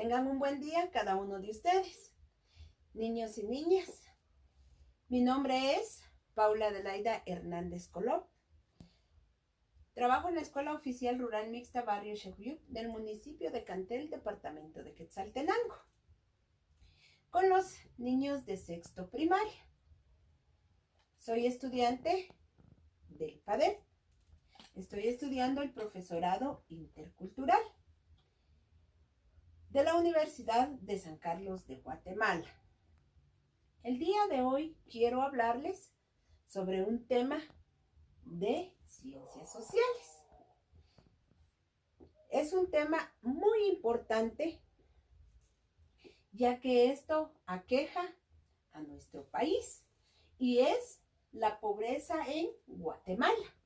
Tengan un buen día cada uno de ustedes, niños y niñas. Mi nombre es Paula Adelaida Hernández Colop. Trabajo en la Escuela Oficial Rural Mixta Barrio Xecuyup del municipio de Cantel, departamento de Quetzaltenango, con los niños de sexto primaria. Soy estudiante del PADEP. Estoy estudiando el profesorado intercultural de la Universidad de San Carlos de Guatemala. El día de hoy quiero hablarles sobre un tema de ciencias sociales. Es un tema muy importante, ya que esto aqueja a nuestro país y es la pobreza en Guatemala.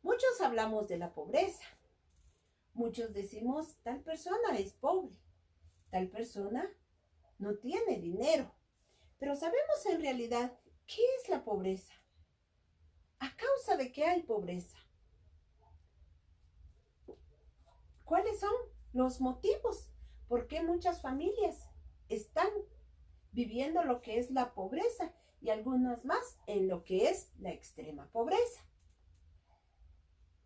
Muchos hablamos de la pobreza. Muchos decimos, tal persona es pobre, tal persona no tiene dinero. Pero sabemos en realidad qué es la pobreza. ¿A causa de qué hay pobreza? ¿Cuáles son los motivos por qué muchas familias están viviendo lo que es la pobreza y algunas más en lo que es la extrema pobreza?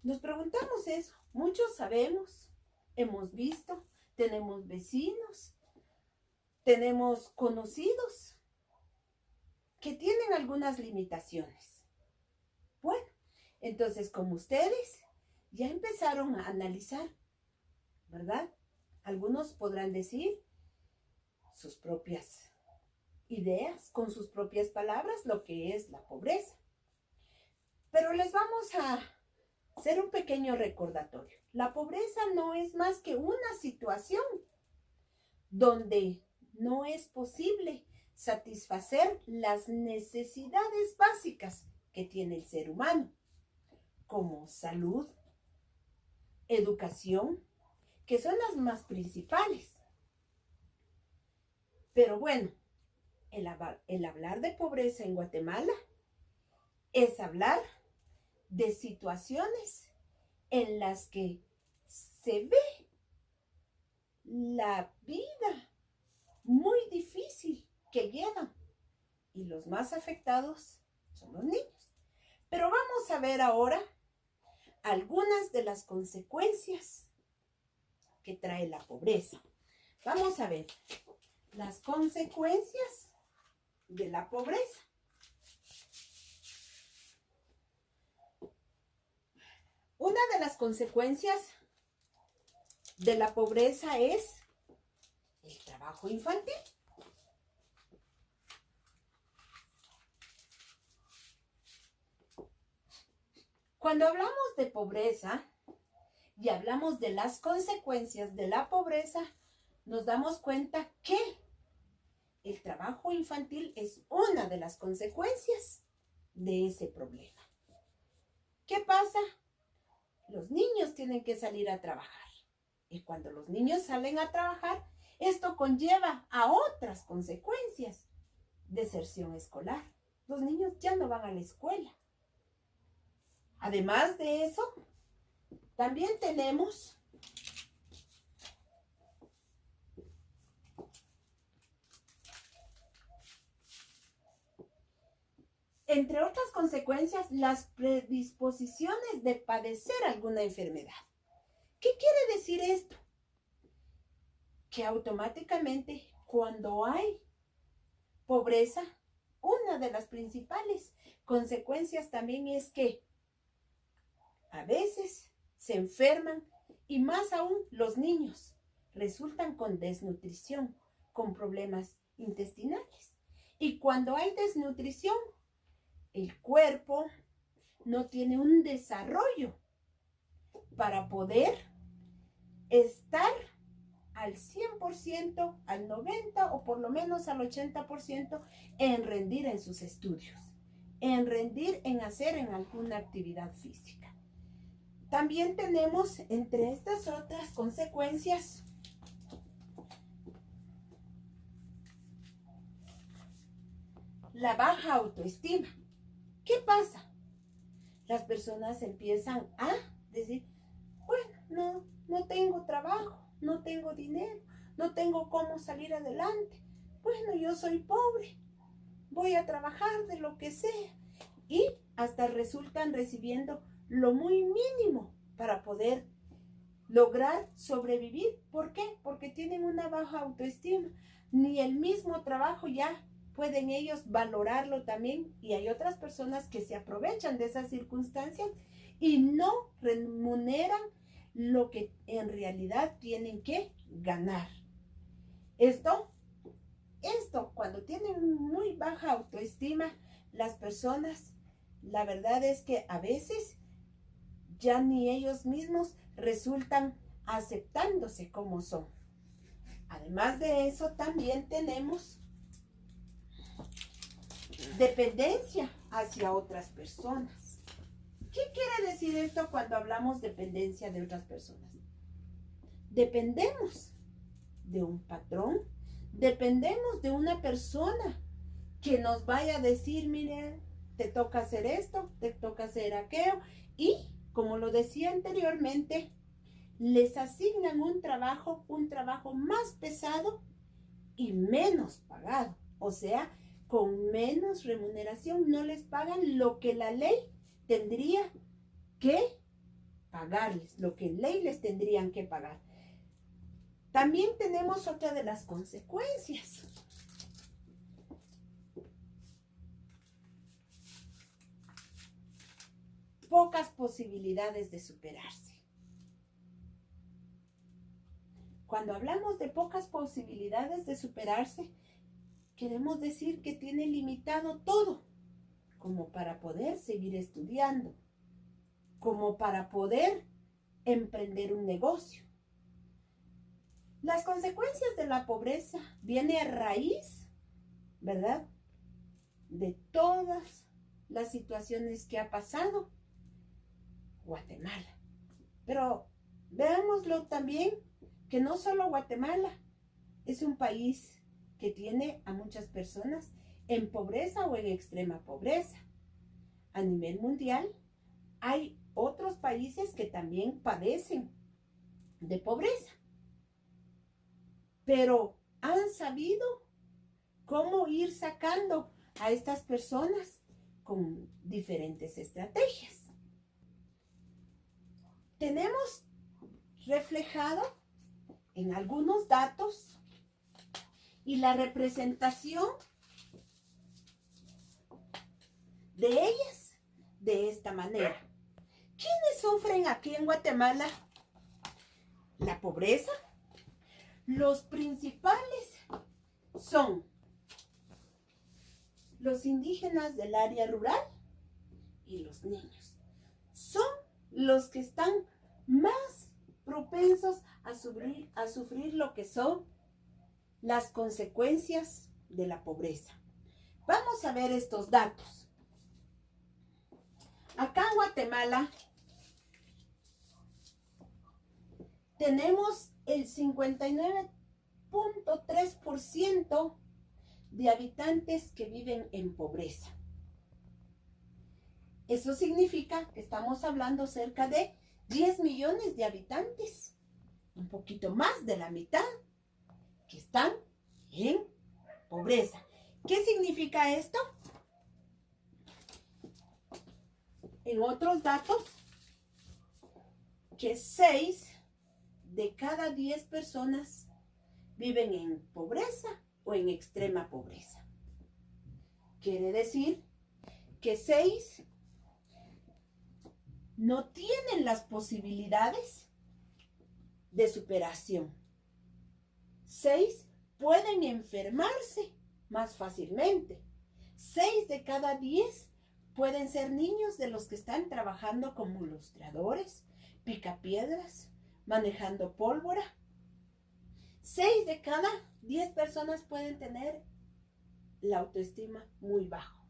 Nos preguntamos eso. Muchos sabemos, hemos visto, tenemos vecinos, tenemos conocidos que tienen algunas limitaciones. Bueno, entonces como ustedes ya empezaron a analizar, ¿verdad? Algunos podrán decir sus propias ideas, con sus propias palabras, lo que es la pobreza. Pero les vamos a hacer un pequeño recordatorio. La pobreza no es más que una situación donde no es posible satisfacer las necesidades básicas que tiene el ser humano, como salud, educación, que son las más principales. Pero bueno, el hablar de pobreza en Guatemala es hablar de situaciones en las que se ve la vida muy difícil que llevan y los más afectados son los niños. Pero vamos a ver ahora algunas de las consecuencias que trae la pobreza. Vamos a ver las consecuencias de la pobreza. Una de las consecuencias de la pobreza es el trabajo infantil. Cuando hablamos de pobreza y hablamos de las consecuencias de la pobreza, nos damos cuenta que el trabajo infantil es una de las consecuencias de ese problema. ¿Qué pasa? Los niños tienen que salir a trabajar. Y cuando los niños salen a trabajar, esto conlleva a otras consecuencias. Deserción escolar. Los niños ya no van a la escuela. Además de eso, también tenemos entre otras consecuencias, las predisposiciones de padecer alguna enfermedad. ¿Qué quiere decir esto? Que automáticamente cuando hay pobreza, una de las principales consecuencias también es que a veces se enferman y más aún los niños resultan con desnutrición, con problemas intestinales. Y cuando hay desnutrición, el cuerpo no tiene un desarrollo para poder estar al 100%, al 90% o por lo menos al 80% en rendir en sus estudios, en rendir en hacer en alguna actividad física. También tenemos entre estas otras consecuencias la baja autoestima. ¿Qué pasa? Las personas empiezan a decir, bueno, no tengo trabajo, no tengo dinero, no tengo cómo salir adelante. Bueno, yo soy pobre, voy a trabajar de lo que sea. Y hasta resultan recibiendo lo muy mínimo para poder lograr sobrevivir. ¿Por qué? Porque tienen una baja autoestima. Ni el mismo trabajo ya pueden ellos valorarlo también. Y hay otras personas que se aprovechan de esas circunstancias y no remuneran lo que en realidad tienen que ganar. Esto, cuando tienen muy baja autoestima, las personas, la verdad es que a veces ya ni ellos mismos resultan aceptándose como son. Además de eso, también tenemos dependencia hacia otras personas. ¿Qué quiere decir esto cuando hablamos de dependencia de otras personas? Dependemos de un patrón, dependemos de una persona que nos vaya a decir, mire, te toca hacer esto, te toca hacer aquello, y como lo decía anteriormente, les asignan un trabajo más pesado y menos pagado, o sea, con menos remuneración, no les pagan lo que la ley tendría que pagarles, lo que ley les tendrían que pagar. También tenemos otra de las consecuencias. Pocas posibilidades de superarse. Cuando hablamos de pocas posibilidades de superarse, queremos decir que tiene limitado todo, como para poder seguir estudiando, como para poder emprender un negocio. Las consecuencias de la pobreza vienen a raíz, ¿verdad?, de todas las situaciones que ha pasado Guatemala. Pero veámoslo también, que no solo Guatemala es un país que tiene a muchas personas en pobreza o en extrema pobreza. A nivel mundial hay otros países que también padecen de pobreza, pero han sabido cómo ir sacando a estas personas con diferentes estrategias. Tenemos reflejado en algunos datos y la representación de ellas de esta manera. ¿Quiénes sufren aquí en Guatemala la pobreza? Los principales son los indígenas del área rural y los niños. Son los que están más propensos a sufrir lo que son las consecuencias de la pobreza. Vamos a ver estos datos. Acá en Guatemala tenemos el 59.3% de habitantes que viven en pobreza. Eso significa que estamos hablando cerca de 10 millones de habitantes, un poquito más de la mitad, que están en pobreza. ¿Qué significa esto? En otros datos, que 6 de cada 10 personas viven en pobreza o en extrema pobreza. Quiere decir que 6 no tienen las posibilidades de superación. 6 pueden enfermarse más fácilmente. 6 de cada 10 pueden ser niños de los que están trabajando como ilustradores, picapiedras, manejando pólvora. 6 de cada 10 personas pueden tener la autoestima muy bajo.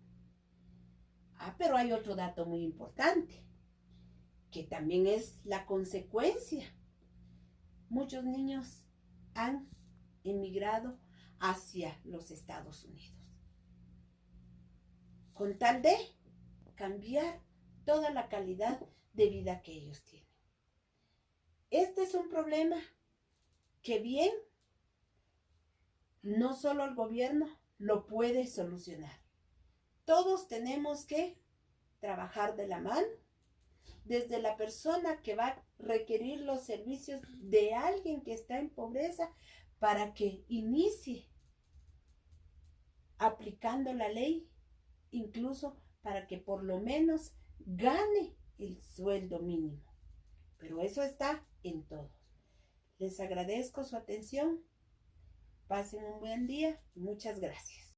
Pero hay otro dato muy importante, que también es la consecuencia. Muchos niños han emigrado hacia los Estados Unidos, con tal de cambiar toda la calidad de vida que ellos tienen. Este es un problema que bien, no solo el gobierno lo puede solucionar. Todos tenemos que trabajar de la mano, desde la persona que va a requerir los servicios de alguien que está en pobreza para que inicie aplicando la ley, incluso para que por lo menos gane el sueldo mínimo. Pero eso está en todos. Les agradezco su atención. Pasen un buen día y muchas gracias.